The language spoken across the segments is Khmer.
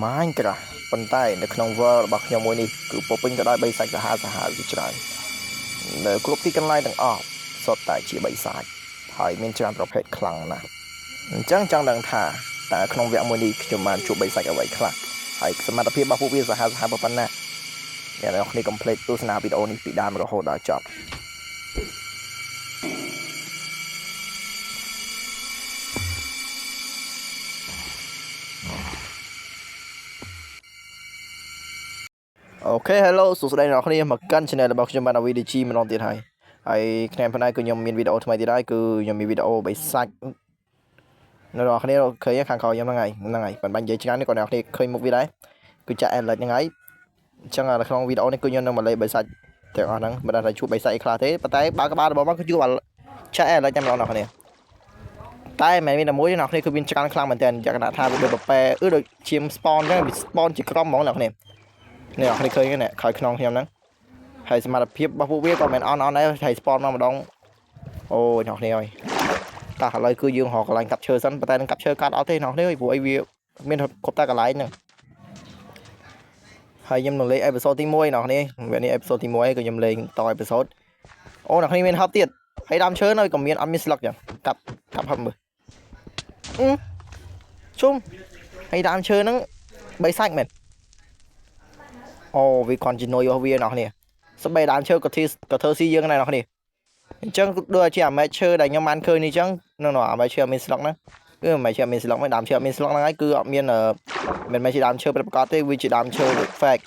Minecraft ប៉ុន្តែនៅក្នុង world របស់ខ្ញុំមួយនេះគឺពោពេញទៅដោយបិសាចសាហាវជាច្រើននៅគ្រប់ទីកន្លែងទាំងអស់សុទ្ធតែជាបិសាចហើយមានច្រើនប្រភេទខ្លាំងណាស់អញ្ចឹងចង់ដឹងថាតើក្នុងវគ្គមួយនេះខ្ញុំបានជួបបិសាចអ្វីខ្លះហើយសមត្ថភាពរបស់ពួកវាសាហាវប៉ុណ្ណាអ្នកនរគ្នាកុំភ្លេចទស្សនាវីដេអូនេះពីដើមរហូតដល់ចប់អូខេ hello សួស្តីអ្នកនរគ្នាមកកាន់ channel របស់ខ្ញុំបាន VDG ម្ដងទៀតហើយថ្ងៃប៉ុណ្ណេះគឺខ្ញុំមានវីដេអូថ្មីទៀតហើយគឺខ្ញុំមានវីដេអូបិសាចអ្នកនរគ្នាឃើញខាងក្រោយខ្ញុំហ្នឹងហើយមិនបាញ់និយាយច្រើនទេក៏អ្នកនរគ្នាឃើញមុខវាដែរគឺចាក់ Alex ហ្នឹងហើយអញ្ចឹងនៅក្នុងវីដេអូនេះគឺខ្ញុំនឹងមកលេបបិសាចទាំងអស់ហ្នឹងមិនដឹងថាជួបបិសាចអីខ្លះទេប៉ុន្តែបើក្បាលរបស់មកគឺជួបចាក់ Alex តែម្ដងអ្នកនរគ្នាតែមិនមានតែមួយទេអ្នកនរគ្នាគឺមានច្រើនខ្លាំងមែនតើយ៉ាងណាថាវាដូចបបែដូចជាម spawn អញ្ចឹងវា spawn ជាក្រុមហ្មងអ្នកនរគ្នានេះអ្នកនរគ្នាឃើញទេខ້ອຍខ្នងខ្ញុំហ្នឹងហើយសមត្ថភាពរបស់ពួកវាក៏មិនអន់ដែរហើយ spawn មកម្ដងអូយអ្នកគ្នាអើយតោះឥឡូវគឺយើងរកកន្លែងកាប់ឈើសិនប៉ុន្តែនឹងកាប់ឈើកាត់អត់ទេអ្នកគ្នាអើយព្រោះអីវាមានគ្រប់តែកន្លែងហ្នឹងហើយខ្ញុំនឹងលេងអេពីសូតទី1អ្នកគ្នាវគ្គនេះអេពីសូតទី1គឺខ្ញុំលេងតអេពីសូតអូអ្នកគ្នាមានហប់ទៀតហើយដើមឈើនៅក៏មានអត់មានស្លឹកចឹងកាប់ហប់មើលជុំហើយដើមឈើហ្នឹង3សាច់មែនអូវា continue របស់វាអ្នកគ្នាស្បែកដើមឈើក៏ធ្វើស៊ីយើងដែរអ្នកគ្នាអញ្ចឹងដូចជាអាមែកឈើដែលខ្ញុំបានឃើញនេះអញ្ចឹងនៅអាមែកឈើអត់មានស្លឹកហ្នឹងគឺអាមែកឈើអត់មានស្លឹកមិនដើមឈើអត់មានស្លឹកហ្នឹងហើយគឺអត់មានមិនមែនជាដើមឈើប្រកបទេវាជាដើមឈើ fake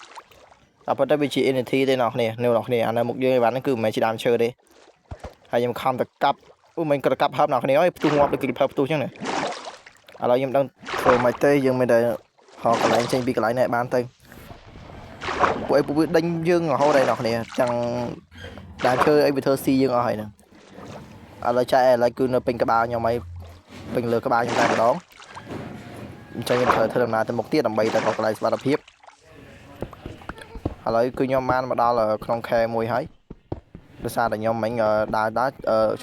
តែប៉ុន្តែវាជា entity ទេអ្នកគ្នានៅអ្នកគ្នាអានៅមុខយើងឯបានហ្នឹងគឺមិនមែនជាដើមឈើទេហើយខ្ញុំខំតែកាប់មិនក៏កាប់ហប់អ្នកគ្នាហើយផ្ទុះងាប់ដូចគេផ្ទុះអញ្ចឹងណាឥឡូវខ្ញុំដឹងធ្វើមិនទេយើងមិនដែលហៅកន្លែងចេញពីកន្លែងនេះបានទៅពួកវាដេញយើងរហូតដល់អ្នកគ្នាចឹងដើមឈើអីវាធ្វើស៊ីយើងអស់ហើយហ្នឹងឥឡូវចាក់ឥឡូវគឺនៅពេញក្បាលខ្ញុំហើយពេញលើក្បាលខ្ញុំតែម្ដងអញ្ចឹងខ្ញុំត្រូវធ្វើដំណើរទៅមុខទៀតដើម្បីទៅកន្លែងសុវត្ថិភាពឥឡូវគឺខ្ញុំបានមកដល់ក្នុងខែមួយហើយដោយសារតែខ្ញុំមិញដើរ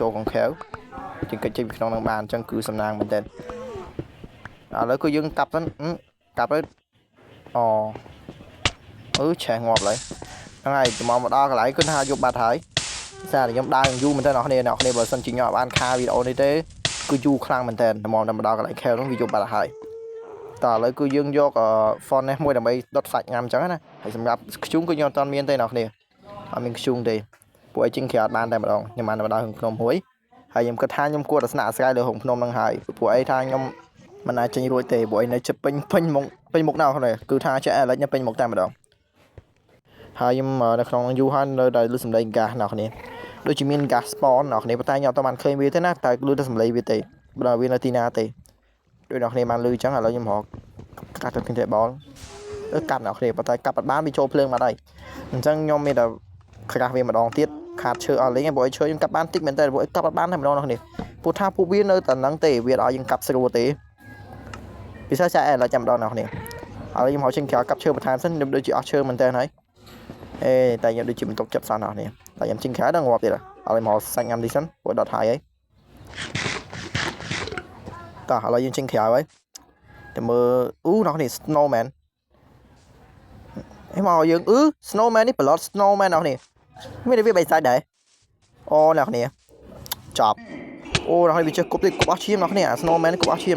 ចូលក្នុងខែជាងកិច្ចចេញពីក្នុងនឹងបានអញ្ចឹងគឺសំណាងមែនតើឥឡូវគឺយើងកាប់ទៅកាប់ទៅឆេះងាប់ហើយហ្នឹងហើយមកដល់កន្លែងគឺថាយកបាត់ហើយសារតែខ្ញុំដើរយូរមែនតើអ្នកគ្នាបើសិនជាខ្ញុំអត់បានខាវីដេអូនេះទេគឺយូរខ្លាំងមែនតើមកដល់កន្លែងខែនោះវាយកបាត់ហើយតើឥឡូវគឺយើងយក font នេះមួយដើម្បីដុតសាច់ញ៉ាំអញ្ចឹងណាហើយសម្រាប់ខ្ជុំគឺខ្ញុំអត់មានទេអ្នកគ្នាអត់មានខ្ជុំទេពួកឯងជិះក្រៅអត់បានតែម្ដងខ្ញុំបានមកដល់ក្នុងភ្នំមួយហើយខ្ញុំគិតថាខ្ញុំគួរតែស្នាក់អាស្រ័យលើក្នុងភ្នំហ្នឹងហើយពួកឯងថាខ្ញុំមិនអាចចេញរួចទេពួកឯងនៅជិតពេញមុខណាស់ហ្នឹងគឺថាចេះឥឡូវនៅពេញមុខតែម្ដងហើយខ្ញុំនៅក្នុងយូរហើយនៅតែលឺសំឡេងហ្គាសអ្នកគ្នាដូចជាមានហ្គាស spawn អ្នកគ្នាប៉ុន្តែខ្ញុំអត់បានឃើញវាទេណាតែលឺតែសំឡេងវាទេបើវានៅទីណាទេដូចអ្នកគ្នាបានលឺអញ្ចឹងឥឡូវខ្ញុំរកកាត់ទៅពីបលកាត់អ្នកគ្នាប៉ុន្តែកាប់អត់បានវាចូលភ្លើងបាត់ហើយអញ្ចឹងខ្ញុំមានតែក្រាស់វាម្ដងទៀតខាតឈើអស់លេងព្រោះឈើខ្ញុំកាប់បានតិចមែនតើព្រោះកាប់អត់បានតែម្ដងអ្នកគ្នាព្រោះថាពួកវានៅតែហ្នឹងទេវាឲ្យយើងកាប់ស្រួលទេពិសេសចាឥឡូវចាំម្ដងអ្នកគ្នាឥឡូវខ្ញុំហៅចេញក្រៅកាប់ឈើបន្ថែមសិនខ្ញុំដូចជាអស់ឈើមែនតើហើយតែខ្ញុំដូចជាបន្ទុកចិត្តសោះអ្នកគ្នាតែខ្ញុំចេញក្រៅដល់ងាប់ទៀតឥឡូវមកសាច់ញ៉ាំទីសិនព្រោះដុតហើយហីតោះឥឡូវយើងចេញក្រៅហើយតែមើលអ្នកគ្នា snowman មកយើងsnowman នេះ blood snowman អ្នកគ្នាមានតែវាបីសាច់ដែរអូអ្នកគ្នាចប់អូអ្នកគ្នាវាចេះគប់ទេគប់អស់ឈាមអ្នកគ្នាអា snowman នេះគប់អស់ឈាម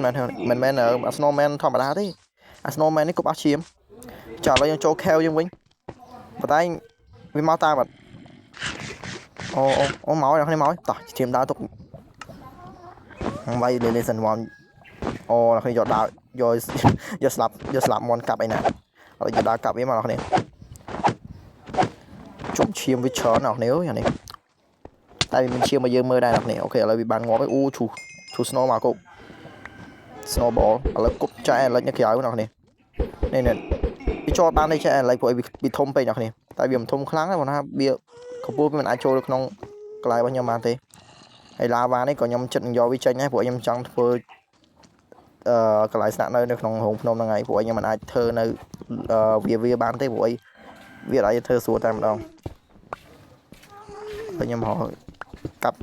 មិនមែនអា snowman ធម្មតាទេអា snowman នេះគប់អស់ឈាមចាឥឡូវយើងចូល kheo យើងវិញប៉ុន្តែវាមកតាមបាត់អូមកអ្នកគ្នាមកតោះឈាមដើរទុកវាយលេសិនមកអូអ្នកគ្នាយកដើរយកស្លាប់មន់កាប់អីណាហើយយកដើរកាប់វាមកអ្នកគ្នាជុំឈាមវាច្រើនអ្នកគ្នាអើយអានេះតែវាមានឈាមមកយើងមើលដែរអ្នកគ្នាអូខេឥឡូវវាបានងាប់ហើយឈូ snow មកគប់ snowball ឥឡូវគប់ចាក់ឥឡូវនៅក្រៅអ្នកគ្នានេះវាចូលបានទេចាក់ឥឡូវព្រោះវាធំពេកអ្នកគ្នាតែវាមិនធំខ្លាំងទេព្រោះថាវាកម្ពស់វាមិនអាចចូលទៅក្នុងកន្លែងរបស់ខ្ញុំបានទេហើយឡាវ៉ានេះក៏ខ្ញុំចិត្តនឹងយកវាចេញដែរព្រោះខ្ញុំចង់ធ្វើកន្លែងស្នាក់នៅក្នុងរោងភ្នំហ្នឹងហើយព្រោះខ្ញុំមិនអាចធ្វើនៅវាបានទេព្រោះវាអាចធ្វើស្រួលតែម្ដងហើយខ្ញុំកាប់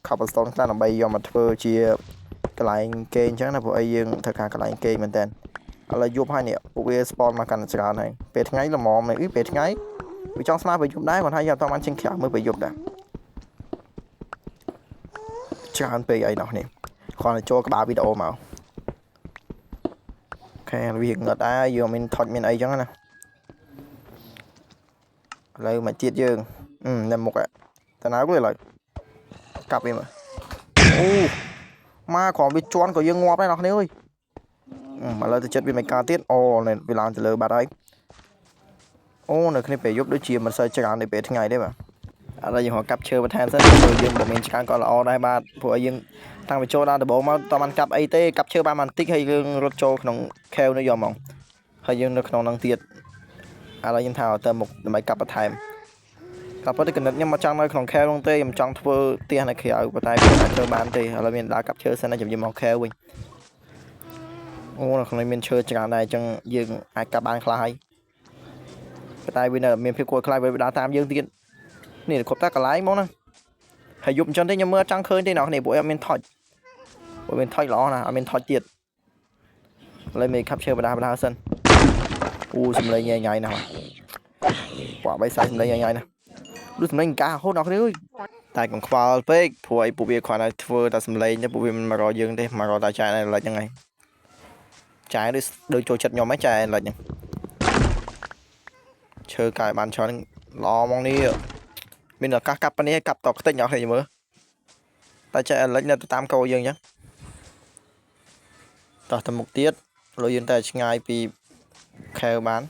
cobblestone ខ្លះដើម្បីយកមកធ្វើជាកន្លែងគេអញ្ចឹងណាព្រោះយើងត្រូវការកន្លែងគេមែនតើ ឥឡូវយប់ហើយនេះពួកវា spawn មកកាន់ច្រើនហើយពេលថ្ងៃល្មមនេះពេលថ្ងៃវាចង់ស្លាប់ពេលយប់ដែរគាត់ថាយកអត់បានចេញក្រៅមើលពេលយប់ដែរច្រើនពេកអីនោះនេះគាត់ទៅចូលក្បាលវីដេអូមកអូខេវាងត់ដែរយើងមានថុចមានអីចឹងណាឥឡូវមកទៀតយើងនៅមុខតាណាក៏ឥឡូវកាប់វាមើលអូមកគ្រាន់វាជន់ក៏យើងងាប់ដែរអ្នកគ្នាអើយឥឡូវទៅចិត្តវាមិនកើតទៀតអូវាឡើងទៅលើបាត់ហើយអូនៅគ្នាពេលយប់ដូចជាមិនសូវច្រើននៅពេលថ្ងៃទេបាទឥឡូវយើងហៅកាប់ឈើបន្ថែមសិនព្រោះយើងមិនមានច្រើនក៏ល្អដែរបាទព្រោះឲ្យយើងតាំងពីចូលដល់ដំបូងមកតបានកាប់អីទេកាប់ឈើបានបន្តិចហើយយើងរត់ចូលក្នុងខែវនេះយកហ្មងហើយយើងនៅក្នុងហ្នឹងទៀតឥឡូវយើងថាទៅមុខដើម្បីកាប់បន្ថែមតែប៉ុន្តែកណិតខ្ញុំមកចង់នៅក្នុងខែវហ្នឹងទេខ្ញុំចង់ធ្វើផ្ទះនៅក្រៅប៉ុន្តែវាអាចធ្វើបានទេឥឡូវមានដើរកាប់ឈើសិនហើយខ្ញុំយកមកខែវវិញអូនៅក្នុងនេះមានឈើច្រើនដែរអញ្ចឹងយើងអាចកាប់បានខ្លះហើយប៉ុន្តែវានៅមានភាពគួរខ្លាចវាដើរតាមយើងទៀតនេះគ្រប់តាកន្លែងមកណាហើយយប់អញ្ចឹងទេខ្ញុំមើលអត់ចង់ឃើញទេអ្នកនេះពួកអត់មានថុចពួកមានថុចល្អណាស់អត់មានថុចទៀតឥឡូវមេខាប់ឈើបដាសិនអូសំឡេងញ៉ៃណាស់ពួកបីសាច់សំឡេងញ៉ៃណាស់ដូចសំឡេងកាហូតអ្នកនេះអើយតែកង្វល់ពេកព្រោះអីពួកវាគ្រាន់តែធ្វើតែសំឡេងទេពួកវាមិនមករកយើងទេមករកតែចែកនៅលិចហ្នឹងហើយចែកដូចចូលចិត្តខ្ញុំហ៎ចែកលិចហ្នឹងឈើកាយបានច្រើនល្អហ្មងនេះមានឱកាសកាប់ប៉ុណ្នេះកាប់តខ្ទេចអ្នកនេះមើលតែចែកលិចនៅតាមកោយើងអញ្ចឹងតោះទៅមុខទៀតលុយយើងតែឆ្ងាយពីខែវបាន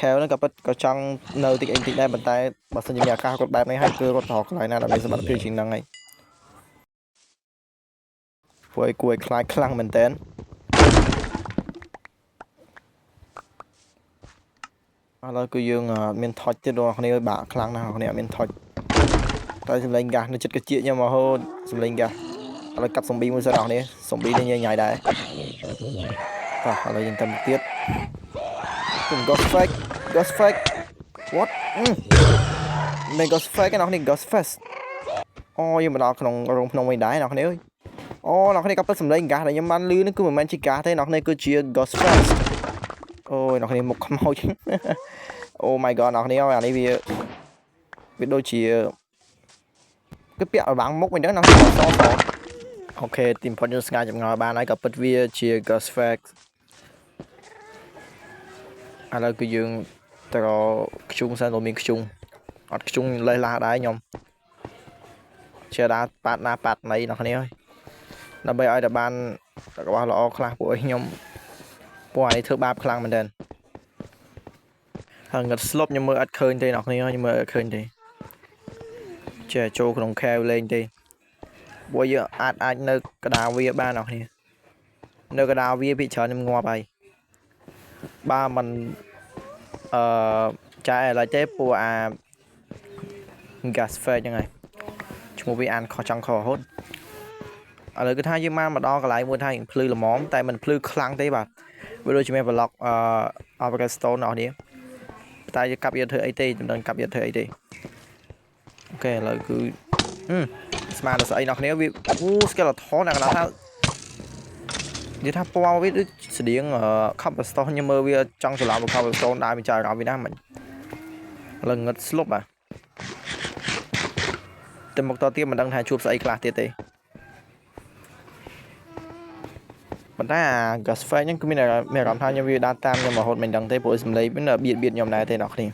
ខែវហ្នឹងក៏ពិតក៏ចង់នៅតិចអីតិចដែរប៉ុន្តែបើសិនជាមានឱកាសគាត់បែបនេះហើយគឺគាត់រកកន្លែងណាដើម្បីសមត្ថភាពជាងហ្នឹងហើយព្រោះឲ្យគួរឲ្យខ្លាចខ្លាំងមែនតើឥឡូវគឺយើងមានថុចទៀតបងប្អូនបាក់ខ្លាំងណាស់បងប្អូនអត់មានថុចតែសម្លេងហ្គាសនៅចិត្តកជាខ្ញុំរហូតសម្លេងហ្គាសឥឡូវកាប់សំប៊ីមួយសិនបងប្អូនសំប៊ីនេះញ៉ៃដែរតោះឥឡូវយើងទៅមុខទៀតខ្ញុំ ghost fake what មិន ghost fake ទេបងប្អូន ghost fest អូយើងមកដល់ក្នុងរោងភ្នំវិញដែរបងប្អូនអើយអូបងប្អូនក៏ពិតសម្លេងហ្គាសដែលខ្ញុំបានលឺនេះគឺមិនមែនជាហ្គាសទេបងប្អូនគឺជា ghost fest អូយបងប្អូនមុខខ្មោចអូ my god បងប្អូនអានេះវាដូចជាគឺពាក់ឲ្យបាំងមុខវិញហ្នឹងអូខេទីមផុតយើងស្ងាត់ចម្ងល់បានហើយក៏ពិតវាជា ghost fest ឥឡូវគឺយើងទៅរកខ្ជុងសិនមានខ្ជុងអត់ខ្ជុងលេះឡាដែរខ្ញុំជាដាប៉ាត់ណាប៉ាត់ណៃបងប្អូនអើយដើម្បីឲ្យតែបានរបស់ល្អខ្លះពួកខ្ញុំពួកនេះធ្វើបាបខ្លាំងមែនតើហើយងឹតស្លុបខ្ញុំមើលអត់ឃើញទេបងប្អូនខ្ញុំមើលអត់ឃើញទេចេះចូលក្នុងខែវលេងទេពួកយើងអាចនៅកដាវាបានបងប្អូននៅកដាវាពីច្រើនខ្ញុំងាប់ហើយបើមិនចាយឥឡូវទេពួកអា gas fake ហ្នឹងហើយឈ្មោះវាអានខុសចង់ខុសរហូតឥឡូវគឺថាយើងមកដល់កន្លែងមួយថាភ្លឺល្មមតែមិនភ្លឺខ្លាំងទេបាទវាដូចជាមាន block Avocado Stone អស់នេះតែយើងកាប់យកធ្វើអីទេមិនដឹងកាប់យកធ្វើអីទេអូខេឥឡូវគឺស្មានដល់ស្អីអ្នកគ្នាវាអូ skeleton ណាកណ្ដាលថានិយាយថាពណ៌វាដូចស្តៀង cobblestone ខ្ញុំមើលវាចង់ច្រឡំ cobblestone ដែរមានចៅអារម្មណ៍វាណាមិនឥឡូវងឹតស្លុបតែមកតទៀតមិនដឹងថាជួបស្អីខ្លះទៀតទេប៉ុន្តែអា gas fake ហ្នឹងគឺមានអារម្មណ៍ថាខ្ញុំវាដើរតាមខ្ញុំរហូតមិនដឹងទេព្រោះសំឡេងវាបៀតខ្ញុំដែរទេអ្នកគ្នា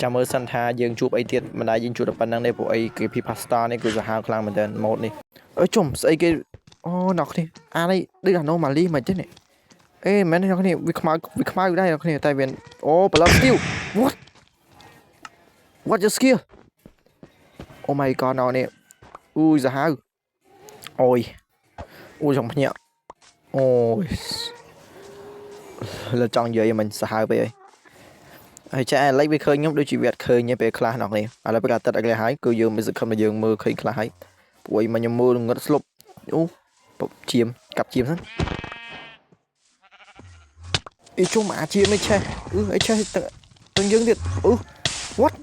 ចាំមើលសិនថាយើងជួបអីទៀតមិនដែរយើងជួបតែប៉ុណ្្នឹងទេព្រោះអីគេ pasta នេះគឺសាហាវខ្លាំងមែនទែនម៉ូតនេះអើយជុំស្អីគេអូអ្នកគ្នាអានេះដូច anomaly មិនទេនេះអេមែនអ្នកគ្នាវាខ្មៅដែរអ្នកគ្នាតែវាអូ blood skill what your skill oh my god អ្នកនេះអូយសាហាវអូយចង់ភ្ញាក់អូយលើចង់និយាយមិនសាហាវពេកហើយចាឥឡូវវាឃើញខ្ញុំដូចជាវាអត់ឃើញទេពេលខ្លះអ្នកនេះឥឡូវប្រកាសទឹកអីហើយគឺយើងមានសង្ឃឹមថាយើងមើលឃើញខ្លះហើយព្រោះខ្ញុំមើលងឹតស្លុបអូជាមកាប់ជាមសិនអីជុំអាជាមនេះឆេះអីឆេះទាំងយើងទៀតwhat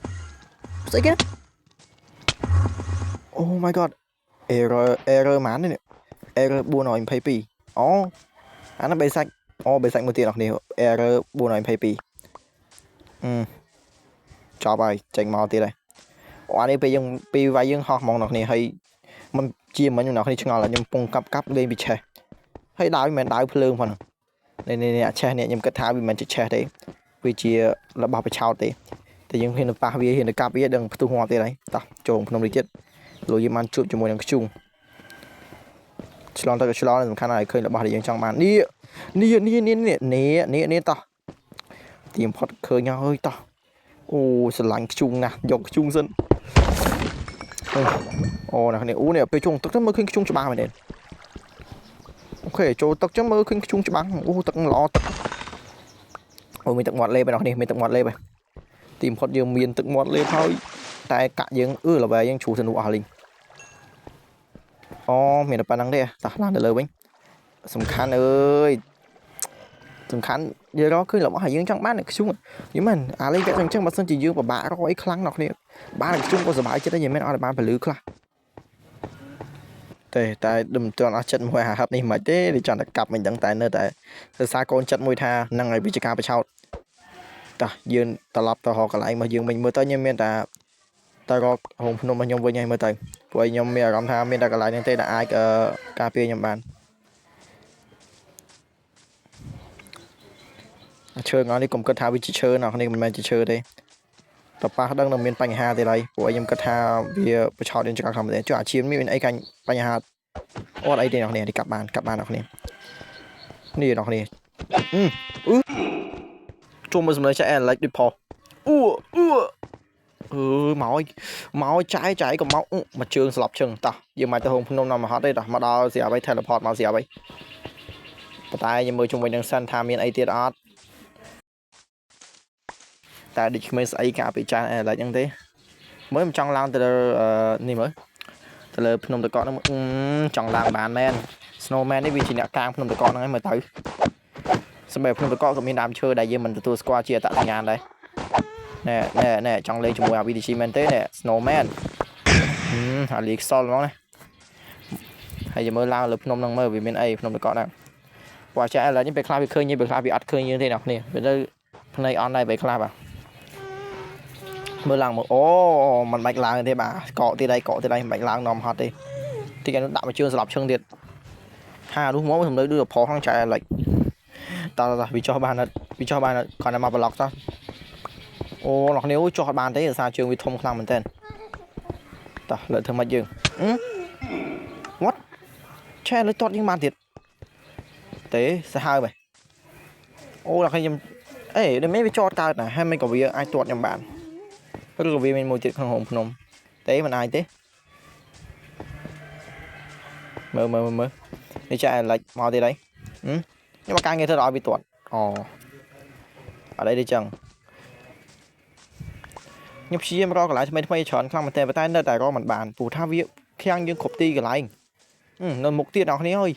ស្អីគេ oh my god error ម៉ាននេះerror 422អូអានោះបេសាច់ អូបេសាច់មួយទៀតអ្នកនេះ error 422ចប់ហើយចេញមកទៀតហើយអានេះពេលយើងពីវាយយើងហោះហ្មងអ្នកនេះហើយមិនជាមិញអ្នកនេះឆ្ងល់ខ្ញុំពងកាប់លេងពីឆេះហើយដើរមិនមែនដើរភ្លើងផងនេះអាឆេះនេះខ្ញុំគិតថាវាមិនមែនជាឆេះទេវាជារបស់បិឆោតទេតែយើងហ៊ានទៅប៉ះវាហ៊ានទៅកាប់វាដឹងផ្ទុះងាប់ទៀតហើយតោះចូលក្នុងនេះទៀតលុយយើងបានជួបជាមួយនឹងខ្ជុងឆ្លងទៅឆ្លងសំខាន់ហើយឃើញរបស់ដែលយើងចង់បាននេះតោះទៀមផុតឃើញហើយតោះអូស្រឡាញ់ខ្ជុងណាស់យកខ្ជុងសិនអូណាស់នេះអូនេះពេលជុងទឹកទៅមើលឃើញខ្ជុងច្បាស់មែនទេអូខេចូលទឹកចឹងមើលឃើញខ្ជុងច្បាស់អូទឹកល្អទឹកអូមានទឹកមាត់លេបឯនោះនេះមានទឹកមាត់លេបឯទីបំផុតយើងមានទឹកមាត់លេបហើយតែកាក់យើងល្បែយើងជ្រុះទៅនោះអស់លីងអូមានតែប៉ុណ្្នឹងទេតោះឡើងទៅលើវិញសំខាន់អើយសំខាន់យើងរកឃើញរបស់យើងចង់បានខ្ជុងយីមែនអាលេងវាអញ្ចឹងបើសិនជាយើងពិបាករកអីខ្លាំងដល់គ្នាបានខ្ជុងក៏សុបាយចិត្តដែរយីមែនអត់បានពលឺខ្លះតែមិនទាន់អស់ចិត្តមួយអាហឹបនេះមិនទេវាចង់តែកាប់មិនដឹងតែនៅតែសរសើរកូនចិត្តមួយថានឹងឲ្យវិជ្ជាការបិឆោតតោះយើងត្រឡប់ទៅរកកន្លែងមកយើងវិញមើលទៅខ្ញុំមានតែរកហងភ្នំរបស់ខ្ញុំវិញហើយមើលទៅព្រោះខ្ញុំមានអារម្មណ៍ថាមានតែកន្លែងហ្នឹងទេដែលអាចការពារខ្ញុំបានឈើងនេះកុំគិតថាវាជាឈើណានេះមិនមែនជាឈើទេតប៉ះដឹងនឹងមានបញ្ហាទៀតហើយព្រោះខ្ញុំគិតថាវាបិឆោតយើងចង់ខាងទេចុះអាឈាមមានអីកាញ់បញ្ហាអត់អីទេអ្នកនេះកាប់បានអ្នកនេះអ្នកនេះជុំមើលសំឡេងចាក់អាឡិចដូចផុសមកចាយកុំមកជើងស្លាប់ជើងតោះយើងមកទៅហងភ្នំនៅមហត់ទេតោះមកដល់ស្រាប់ហើយ teleport មកស្រាប់ហើយប៉ុន្តែយើងមើលជុំវិញនឹងសិនថាមានអីទៀតអត់តែដូចគ្មានស្អីការពីចាស់អាឡិចហ្នឹងទេមើលមិនចង់ឡើងទៅលើនេះមើលទៅលើភ្នំតកកហ្នឹងចង់ឡើងបានមែន snowman នេះវាជាអ្នកកាងភ្នំតកកហ្នឹងឯងមើលទៅសម្រាប់ភ្នំតកកក៏មានដើមឈើដែលយើងមិនទទួលស្គាល់ជាអត្តសញ្ញាណដែរណែចង់លេងជាមួយអា VDC មែនទេណែ snowman អាលីខ្សលហ្មងណាហើយយើងមើលឡើងលើភ្នំហ្នឹងមើលវាមានអីភ្នំតកកហ្នឹងព្រោះចាឥឡូវនេះពេលខ្លះវាឃើញយើងពេលខ្លះវាអត់ឃើញយើងទេអ្នកគ្នាវាទៅភ្នែកអន់ដែរពេលខ្លះបាទមើលឡើងមកអូមិនបាច់ឡើងទេបាទកកទៀតហើយមិនបាច់ឡើងនាំហត់ទេទីគេដាក់មកជើងស្លាប់ឈឹងទៀតហានោះមកសំឡេងដូចប្រហោះចែលិចតោះវាចោះបានអត់គាត់តែមកប្លុកតោះអូអ្នកគ្នាចោះបានទេដោយសារជើងវាធំខ្លាំងមែនតើតោះលើធ្វើម៉េចយើងwhat ឆែលើតតយើងបានទៀតទេសាហាវបែអូអ្នកខ្ញុំដូចមិនវាចតកើតណាហើយមិនក៏វាអាចតតខ្ញុំបានឬក៏វាមានមួយទៀតក្នុងហងភ្នំទេមិនអាចទេមើលនេះចាឡិចមកទៀតហើយខ្ញុំមកការងារធ្វើឲ្យវាតតអូអត់អីទេចឹងខ្ញុំព្យាយាមរកកន្លែងថ្មីច្រើនខ្លាំងមែនតែនៅតែរកមិនបានព្រោះថាវាខាំងយើងគ្រប់ទីកន្លែងនៅមុខទៀតអ្នកគ្នាអើយ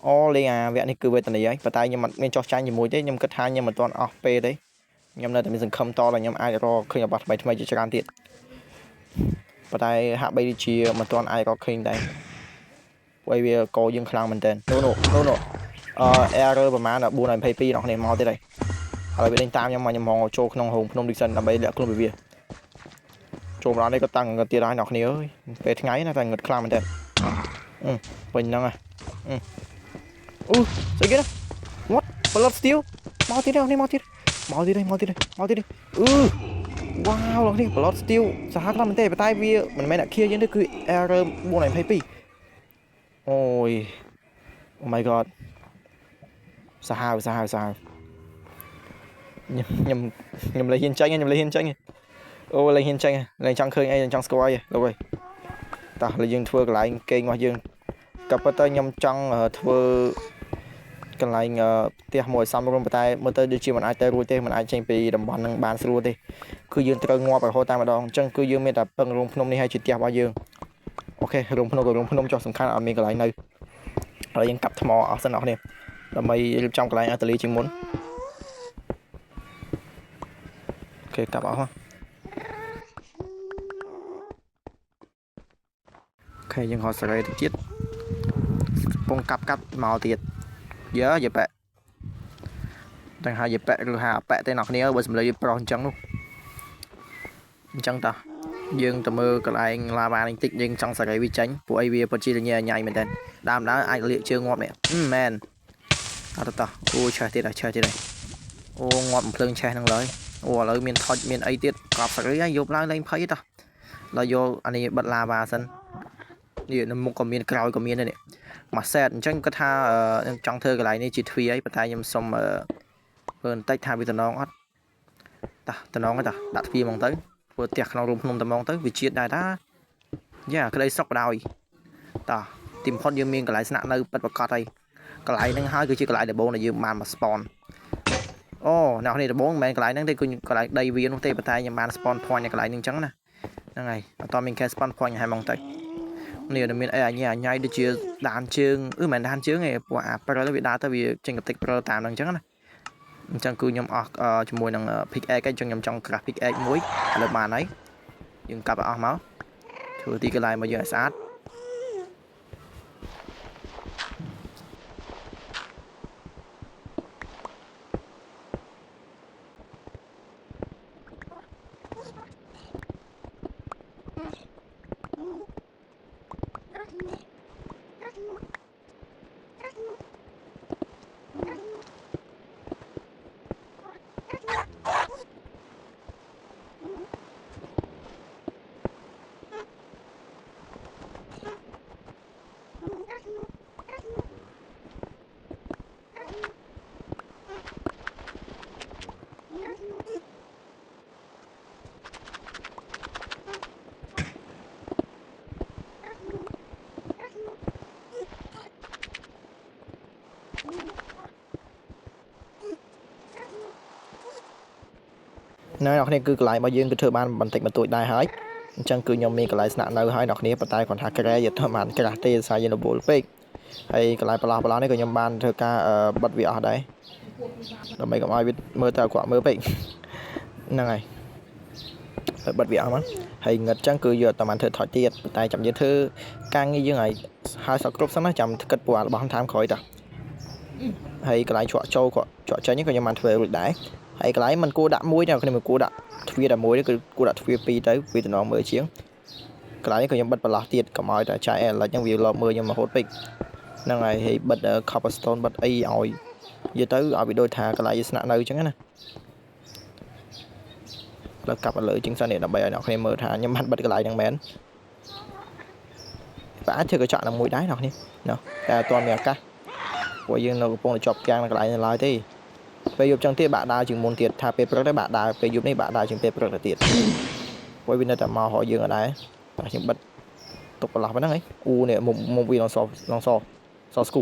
អូលេងអាវគ្គនេះគឺវេទនាហើយប៉ុន្តែខ្ញុំមិនមានចោះចាញ់ជាមួយទេខ្ញុំគិតថាខ្ញុំមិនទាន់អស់ពេលទេខ្ញុំនៅតែមានសង្ឃឹមតដល់ខ្ញុំអាចរកឃើញរបស់ថ្មីជាច្រើនទៀតប៉ុន្តែហាក់បីជាមិនទាន់អាចរកឃើញដែរព្រោះវាកោយើងខ្លាំងមែនតើនោះerror ប្រហែល422អ្នកនេះមកទៀតហើយវាដេញតាមខ្ញុំមកខ្ញុំហងចូលក្នុងហងភ្នំឌីសិនដើម្បីលាក់ខ្លួនពីវាចូលមកដល់នេះក៏តាំងងឹតទៀតហើយអ្នកគ្នាអើយពេលថ្ងៃណាតែងឹតខ្លាំងមែនតើពេញហ្នឹងហ៎ស្អីគេណា what blood steel មកទៀតនេះមកទៀតវ៉ាវលោកនេះ blood steel សាហាវខ្លាំងមែនទេប៉ុន្តែវាមិនមែនអ្នកខៀយើងទេគឺ error 422អូយ oh my god សាហាវខ្ញុំលេងហ៊ានចាញ់អូលេងហ៊ានចាញ់លេងចង់ឃើញអីចង់ស្គាល់អីលោកអើយតោះលើយើងធ្វើកន្លែងគេងរបស់យើងក៏ប៉ុន្តែខ្ញុំចង់ធ្វើកន្លែងផ្ទះមួយសំរុំប៉ុន្តែមើលទៅដូចជាមិនអាចទៅរួចទេមិនអាចចេញពីតំបន់ហ្នឹងបានស្រួលទេគឺយើងត្រូវងាប់រហូតតែម្ដងអញ្ចឹងគឺយើងមានតែពឹងរោងភ្នំនេះឲ្យជាផ្ទះរបស់យើងអូខេរោងភ្នំចុះសំខាន់អត់មានកន្លែងនៅហើយយើងកាប់ថ្មអស់សិនអស់គ្នាដើម្បីរៀបចំកន្លែងអាតូលីជាងមុនអូខេកាប់អស់អូខេយើងហត់សេរីទៅទៀតកំពុងកាប់មកទៀតយើប៉ តែហើយយេប៉ែឬហាប៉ែតែអ្នកគ្នាបើសម្លេងប្រុសអញ្ចឹងនោះអញ្ចឹងតោះយើងទៅមើលកន្លែងឡាវ៉ានេះតិចយើងចង់សេរីវាចាញ់ពួកអីវាពិតជាញ៉ៃញ៉ៃមែនតើដើមអាចលាកជើងងាប់នេះមែនអត់តោះអូឆេះទៀតហើយអូងាប់ភ្លើងឆេះហ្នឹងឡើយអូឥឡូវមានថុចមានអីទៀតកប់សេរីហើយយកឡើងលេងភ័យតោះឡើយយកអានេះបិទឡាវ៉ាសិននេះនៅមុខក៏មានក្រោយក៏មានដែរនេះមួយសេតអញ្ចឹងគាត់ថាខ្ញុំចង់ធ្វើកន្លែងនេះជាទ្វារអីប៉ុន្តែខ្ញុំសុំធ្វើបន្តិចថាវាតំណងអត់តោះតំណងហ្នឹងតោះដាក់ទ្វារហ្មងទៅធ្វើផ្ទះក្នុងរូងភ្នំតំណងទៅវាជាតិដែរតាយ៉ាក្តីសុខដោយតោះទីបំផុតយើងមានកន្លែងស្នាក់នៅពិតប្រាកដហើយកន្លែងហ្នឹងហើយគឺជាកន្លែងដំបូងដែលយើងបានមក spawn អូអ្នកនេះដំបូងមិនមែនកន្លែងហ្នឹងទេគឺកន្លែងដីវានោះទេប៉ុន្តែខ្ញុំបាន spawn point នៅកន្លែងហ្នឹងអញ្ចឹងណាហ្នឹងហើយអត់តមានគេ spawn point ហើយហ្មងទៅនេះមានអីញ៉ៃដូចជាដានជើងមិនដានជើងទេពួកអាព្រិលវាដើរទៅវាចេញកតិចព្រិលតាមហ្នឹងអញ្ចឹងណាអញ្ចឹងគឺខ្ញុំអស់ជាមួយនឹង pick egg អញ្ចឹងខ្ញុំចង់ក្រាស់ pick egg មួយឥឡូវបានហើយយើងកាប់ឲ្យអស់មកធ្វើទីកន្លែងមកយើងឲ្យស្អាតនៅអ្នកនេះគឺកន្លែងរបស់យើងគឺធ្វើបានបន្តិចបន្តួចដែរហើយអញ្ចឹងគឺខ្ញុំមានកន្លែងស្នាក់នៅហើយអ្នកនេះប៉ុន្តែគាត់ថាក្រែយកធ្វើបានក្រាស់ទេសារយើងរវល់ពេកហើយកន្លែងប្រឡោះនេះក៏ខ្ញុំបានធ្វើការបិទវាអស់ដែរដើម្បីកុំឲ្យវាមើលទៅអាក្រក់មើលពេកហ្នឹងហើយបិទវាអស់មកហើយងឹតអញ្ចឹងគឺយកតែបានធ្វើថតទៀតតែចាំយើងធ្វើការងារយើងឲ្យហើយសក់គ្រប់សិនណាចាំគិតពួករបស់តាមក្រោយតាហើយកន្លែងជក់ចូលក៏ជក់ចេញក៏ខ្ញុំបានធ្វើរួចដែរហើយកន្លែងមិនគួរដាក់មួយទេខ្ញុំមិនគួរដាក់ទ្វារតែមួយទេគឺគួរដាក់ទ្វារពីរទៅវាតំណងមើលជាងកន្លែងនេះក៏ខ្ញុំបិទបន្លោះទៀតកុំឲ្យតែចាយអេលិចហ្នឹងវាលបមើលខ្ញុំរហូតពេកហ្នឹងហើយបិទ cobblestone បិទអីឲ្យនិយាយទៅឲ្យវាដូចថាកន្លែងស្នាក់នៅអញ្ចឹងណាលើកាប់លើជាងសិននេះដើម្បីឲ្យអ្នកគ្នាមើលថាខ្ញុំបានបិទកន្លែងហ្នឹងមែនបើអាចធ្វើកញ្ចក់នៅមួយដែរអ្នកគ្នាណោះតែអត់ទាន់មានឱកាសពួកយើងនៅកំពុងតែជាប់គាំងនៅកន្លែងនេះឡើយទេពេលយប់ចឹងទៀតបាក់ដើរជាងមុនទៀតថាពេលព្រឹកដែរបាក់ដើរពេលយប់នេះបាក់ដើរជាងពេលព្រឹកទៅទៀតពួកវានៅតែមករកយើងអត់ដែរតែខ្ញុំបិទទុកបន្លោះប៉ុណ្ណឹងហីអូនេះមុំវាឡងសស្គូ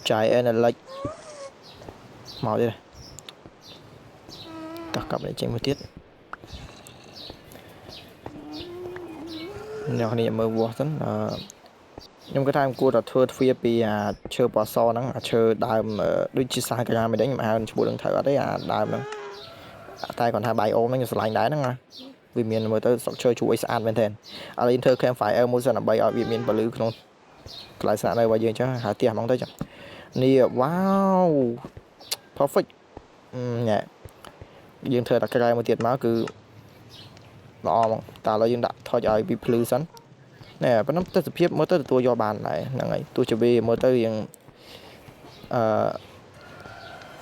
ចាយអេនលិចមកទៀតតោះកាប់នេះចេញមួយទៀតអ្នកនេះមើលវាស់សិនខ្ញុំគាត់ថាខ្ញុំគួរតែធ្វើទ្វារពីអាឈើពណ៌សហ្នឹងអាឈើដើមដូចជាសាកញ្ញាមិនដឹងខ្ញុំហៅឈ្មោះនឹងត្រូវអត់ទេអាដើមហ្នឹងតែគាត់ថាបាយអូមហ្នឹងខ្ញុំឆ្លាញ់ដែរហ្នឹងណាវាមានមើលទៅស្លឹកឈើជួយឲ្យស្អាតមែនទែនឥឡូវយើងធ្វើ campfire មួយសិនដើម្បីឲ្យវាមានពលឺក្នុងកន្លែងស្នាក់នៅរបស់យើងអញ្ចឹងហៅផ្ទះហ្មងទៅចឹងនេះវ៉ាវ perfect ញ៉ែយើងធ្វើតែក្រែមួយទៀតមកគឺល្អហ្មងតែឥឡូវយើងដាក់ថុចឲ្យវាភ្លឺសិនណែប៉ុន្តែទស្សនភាពមើលទៅទទួលយកបានដែរហ្នឹងហើយទោះជាវាមើលទៅយើង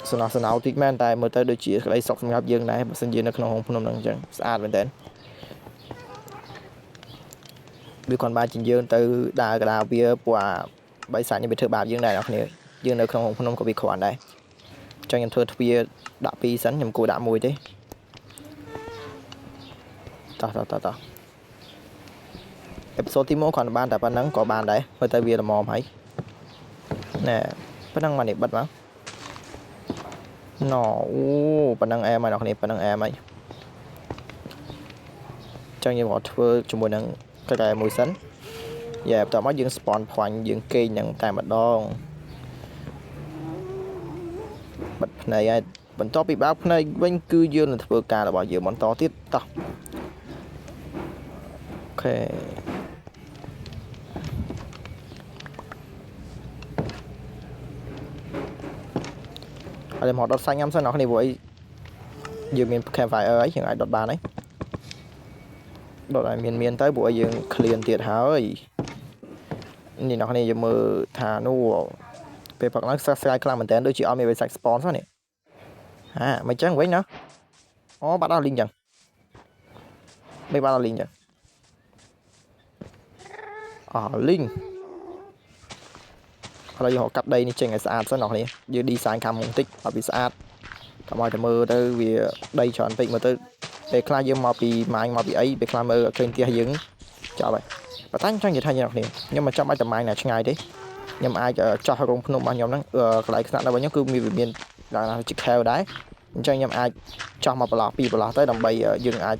សំណោះសំណៅតិចមែនតែមើលទៅដូចជាក្តីសុខសម្រាប់យើងដែរបើសិនជានៅក្នុងហងភ្នំហ្នឹងអញ្ចឹងស្អាតមែនតើវាគាត់បានជាយើងទៅដើរកដាវាពួកអាបិសាចនេះវាធ្វើបាបយើងដែរអ្នកគ្នាយើងនៅក្នុងហងភ្នំក៏វាគ្រាន់ដែរអញ្ចឹងខ្ញុំធ្វើទ្វារដាក់ពីរសិនខ្ញុំគួរដាក់មួយទេតោះអេពីសូតទី1គាត់បានតែប៉ុណ្្នឹងក៏បានដែរមើលទៅវាល្មមហើយណែប៉ុណ្្នឹងមកនេះបិទមកណូអូប៉ុណ្្នឹងអែមហើយអ្នកនេះប៉ុណ្្នឹងអែមហើយចឹងយើងមកធ្វើជាមួយនឹងក្រែមួយសិនយ៉ាបន្ទាប់មកយើង spawn point យើងគេងនឹងតែម្ដងបិទភ្នែកហើយបន្ទាប់ពីបើកភ្នែកវិញគឺយើងនឹងធ្វើការរបស់យើងបន្តទៀតតោះអូខេ ឲ្យមកដុតសាច់ញ៉ាំសិនអ្នកគ្នាព្រោះអីយើងមាន campfire អីយើងអាចដុតបានហើយដុតឲ្យមានទៅព្រោះអីយើង clean ទៀតហើយនេះអ្នកគ្នាយើងមើលថានោះពេលផឹកឡើងស្រាយខ្លាំងមែនតើដូចជាអត់មានវាសាច់ spawn ហ្នឹងនេះមិនចឹងវិញណាអូបាត់ដល់លីងចឹងមិនបាត់ដល់លីងចឹងលីងឥឡូវយើងកាប់ដីនេះចេញឲ្យស្អាតសិនអ្នកគ្នាយើង design ខាងមុខបន្តិចឲ្យវាស្អាតកុំឲ្យតែមើលទៅវាដីច្រើនពេកមើលទៅពេលខ្លះយើងមកពីម៉ាញមកពីអីពេលខ្លះមើលឃើញផ្ទះយើងចប់ហើយប៉ុន្តែខ្ញុំចង់និយាយថាអ្នកគ្នាខ្ញុំមិនចាំបាច់តែម៉ាញណាឆ្ងាយទេខ្ញុំអាចចោះរោងភ្នំរបស់ខ្ញុំហ្នឹងកន្លែងស្នាក់នៅរបស់ខ្ញុំគឺមានដល់ជា khel ដែរអញ្ចឹងខ្ញុំអាចចោះមកប្រឡោះពីប្រឡោះទៅដើម្បីយើងអាច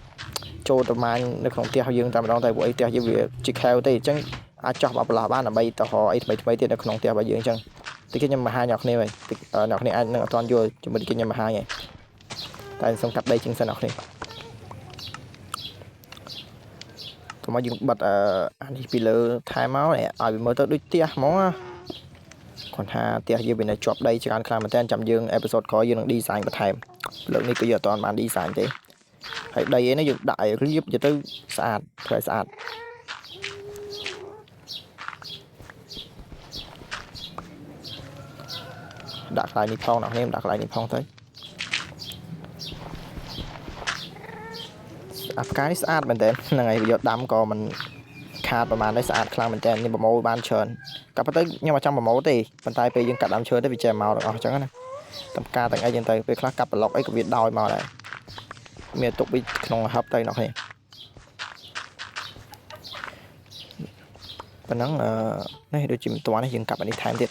ចូលទៅម៉ាញនៅក្នុងផ្ទះយើងតែម្ដងតែព្រោះអីផ្ទះយើងវាជា khel ទេអញ្ចឹងអាចចោះមកប្រឡោះបានដើម្បីទៅរកអីថ្មីទៀតនៅក្នុងផ្ទះរបស់យើងអញ្ចឹងតិចខ្ញុំបង្ហាញអ្នកគ្នាវិញអ្នកគ្នាអាចនឹងអត់ទាន់យល់ជាមួយតិចខ្ញុំបង្ហាញហើយតែសូមកាប់ដីជាងសិនអ្នកគ្នាកុំឲ្យយើងបិទអានេះពីលើថែមមកឲ្យវាមើលទៅដូចផ្ទះហ្មងគាត់ថាផ្ទះយើងវានៅជាប់ដីច្រើនខ្លាំងមែនតើចាំយើងអេពីសូតក្រោយយើងនឹង design បន្ថែមលើកនេះគឺយើងអត់ទាន់បាន design ទេហើយដីឯនេះយើងដាក់ឲ្យរៀបទៅស្អាតធ្វើឲ្យស្អាតដាក់កន្លែងនេះផងអ្នកនេះដាក់កន្លែងនេះផងទៅផ្កានេះស្អាតមែនតើហ្នឹងហើយយកដាំក៏មិនខាតប្រហែលដែរស្អាតខ្លាំងមែនតើនេះប្រមូលបានច្រើនកាប់ទៅខ្ញុំអត់ចាំប្រមូលទេប៉ុន្តែពេលយើងកាត់ដើមឈើទៅវាចេះមកទាំងអស់អញ្ចឹងណាតាមការទាំងអីចឹងទៅពេលខ្លះកាប់ប្លុកអីក៏វាដោយមកដែរមានទុកវាក្នុងហឹបទៅអ្នកនេះប៉ុណ្ណឹងនេះដូចជាមិនទាន់នេះយើងកាប់អានេះថែមទៀត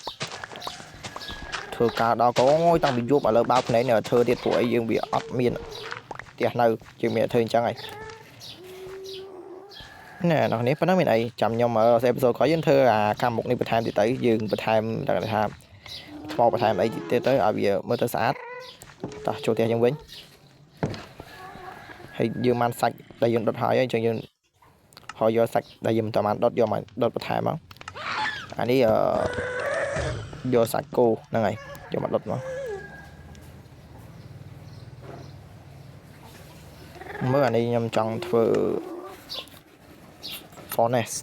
ធ្វើការដល់កងតាំងពីយប់ឥឡូវបើកភ្នែកនៅធ្វើទៀតព្រោះអីយើងវាអត់មានផ្ទះនៅយើងមានធ្វើអញ្ចឹងហើយណែអ្នកនេះប៉ុណ្ណឹងមានអីចាំខ្ញុំអេពីសូតក្រោយយើងធ្វើអាខាងមុខនេះបន្ថែមទៀតទៅយើងបន្ថែមតែថាថ្មបន្ថែមអីទៀតទៅឲ្យវាមើលទៅស្អាតតោះចូលផ្ទះយើងវិញហើយយើងបានសាច់ដែលយើងដុតហើយអញ្ចឹងយើងហើយយកសាច់ដែលយើងមិនតាមដុតយកមកដុតបន្ថែមមកអានេះយកសាច់គោហ្នឹងហើយយកមកដុតមកមើលអានេះខ្ញុំចង់ធ្វើ furnace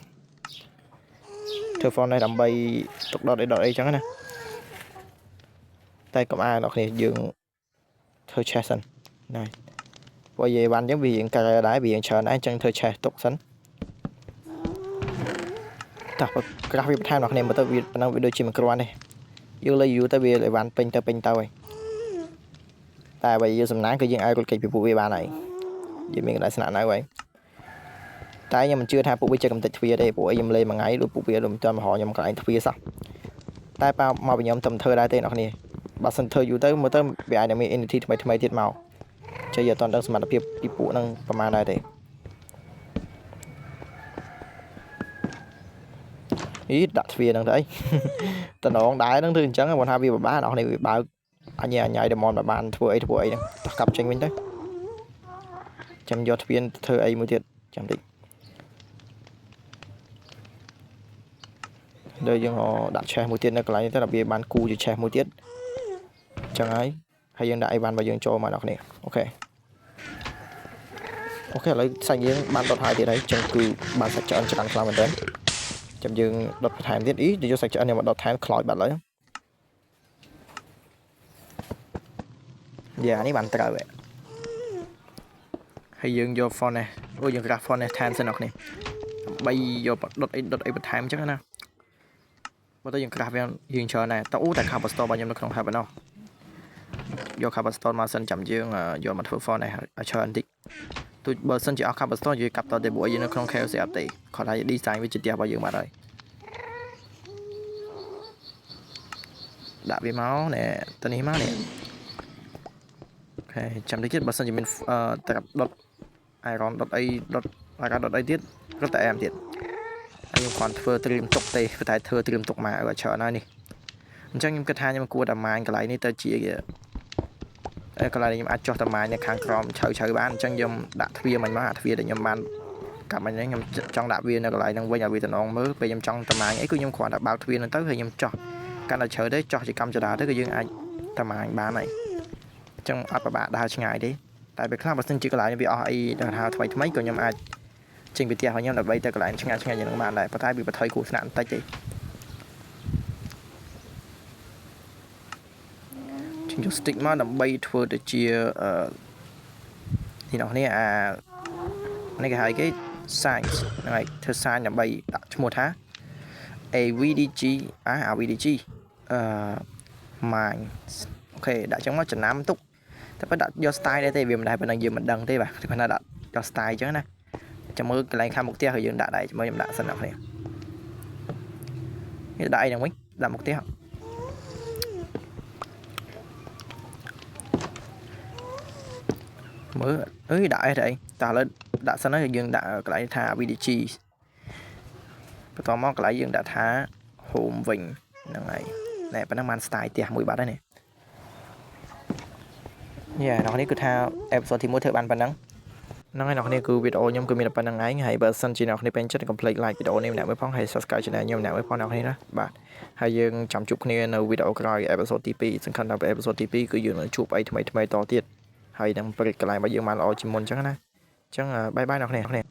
ដើម្បីទុកដុតអីចឹងណាតែកុំអានអ្នកគ្នាយើងធ្វើ chest សិនណាព្រោះនិយាយបានចឹងវារៀងកែដែរវារៀងច្រើនដែរអញ្ចឹងធ្វើ chest ទុកសិនតោះក្រាស់វាបន្ថែមអ្នកគ្នាមើលទៅវាប៉ុណ្ណឹងវាដូចជាមិនគ្រាន់ទេយើងលើយូរទៅវាអីវ៉ាន់ពេញទៅហើយតែបើយើងសំណាងគឺយើងអាចរត់គេចពីពួកវាបានហើយយើងមានកន្លែងស្នាក់នៅហើយតែខ្ញុំមិនជឿថាពួកវាចេះកំទេចទ្វារទេព្រោះអីខ្ញុំលេងមួយថ្ងៃដូចពួកវាមិនទាន់មករកខ្ញុំកន្លែងទ្វារសោះតែប៉ាមកពីខ្ញុំទៅធ្វើដែរទេអ្នកគ្នាបើសិនធ្វើយូរទៅមើលទៅវាអាចនឹងមាន entity ថ្មីទៀតមកចេះយកអត់ដឹងសមត្ថភាពពីពួកហ្នឹងប្រហែលដែរទេដាក់ទ្វារហ្នឹងទៅអីតំណងដែរហ្នឹងធ្វើអញ្ចឹងគាត់ថាវាពិបាកអ្នកនេះវាបើកអញញ៉ៃតែមកបានធ្វើអីហ្នឹងតោះកាប់ចេញវិញទៅចាំយកទ្វារធ្វើអីមួយទៀតចាំតិចដល់យើងដាក់ឆេះមួយទៀតនៅកន្លែងនេះទៅដើម្បីបានគូជាឆេះមួយទៀតអញ្ចឹងហើយយើងដាក់អីវ៉ាន់របស់យើងចូលមកអ្នកនេះអូខេឥឡូវសាច់យើងបានដុតហើយទៀតហើយអញ្ចឹងគឺបានសាច់ឆ្អិនច្រើនខ្លាំងមែនទែនចាំយើងដុតបន្ថែមទៀតយកសាច់ឆ្អិននេះមកដុតថែមខ្លោចបាត់ហើយយ៉ានេះបានត្រូវហើយយើងយក furnace យើងក្រាស់ furnace ថែមសិនអ្នកនេះដើម្បីយកដុតអីបន្ថែមអញ្ចឹងណាមកទៅយើងក្រាស់វាយើងច្រើនដែរតើតែ cobblestone របស់ខ្ញុំនៅក្នុង hub ហ្នឹងយក cobblestone មកសិនចាំយើងយកមកធ្វើ furnace ឲ្យច្រើនបន្តិចទោះបើសិនជាអស់ cobblestone យើងកាប់តទៅព្រោះយើងនៅក្នុង chaos អត់ទេគាត់ថា design វាជាផ្ទះរបស់យើងបាត់ហើយដាក់វាមកណែទៅនេះមកនេះអូខេចាំតិចទៀតបើសិនជាមានត្រាប់ដុត iron ដុតអីដុតអាកាដុតអីទៀតរត់តែអែមទៀតហើយខ្ញុំគ្រាន់ធ្វើត្រៀមទុកទេតែធ្វើត្រៀមទុកមកឲ្យច្រើនហើយនេះអញ្ចឹងខ្ញុំគិតថាខ្ញុំគួរតែម៉ាញកន្លែងនេះទៅជាកន្លែងខ្ញុំអាចចុះតែម៉ាញនៅខាងក្រោមឆៅបានអញ្ចឹងខ្ញុំដាក់ទ្វារមិញមកអាទ្វារដែលខ្ញុំបានកាប់មិញខ្ញុំចង់ដាក់វានៅកន្លែងហ្នឹងវិញឲ្យវាតំណងមើលពេលខ្ញុំចង់តែម៉ាញអីគឺខ្ញុំគ្រាន់តែបើកទ្វារហ្នឹងទៅហើយខ្ញុំចោះកាន់តែជ្រៅទៅចោះជាកម្មចរាទៅគឺយើងអាច tầm ảnh bán này trong áp bạn đa ngày đấy tại vì khác sinh chỉ có lại vì ai đợt hào thoải mấy của nhầm ai trình bị tiệt họ nhầm là bây giờ lại ngày như các bạn lại có thay bị bật thời của nạn tay chị trình cho stick mà đầm bay thua để chia thì nó này này cái science này thơ science là bay đặt một tháng AVDG AVDG mà ok đã trong nó chừng 5 túcแต่ก็ดัดยอสไตล์ได้แต่เวียมได้เป็นอย่างยืมมันดังได้ป่ะที่มันดัดยอสไตล์จังนะจะมืออะไรข้ามมุกเตี้ยเขายืนดัดได้จะมือยังดัดสนับเนี่ยนี่ได้ยังไม่ดัดมุกเตี้ยมือเอ้ยได้ได้แต่แล้วดัดสนับยืนดัดกลายท่า VDG ไปต่อมอกลายยืนดัดท่าโฮมวิงยังไงเนี่ยเป็นน้ำมันสไตล์เตี้ยมวยบาดได้เนี่ยnó này cứ theo episode thì mỗi thứ bạn năng nó này cứ video nhóm cứ mình là năng ấy hay bớt sân chỉ nào này bên chất complete like video này mới phong hay subscribe cho nhóm nào mới phong nào này đó bạn hay dương chăm chụp nàyនៅ video ក្រោយ episode ទី2សំខាន់ដល់ episode ទី2គឺយើងនឹងជួបអីថ្មីៗតទៀតហើយនឹងប្រកបកន្លែងរបស់យើងបានល្អជាងមុនអញ្ចឹងណាអញ្ចឹងបាយបាយអ្នកគ្នា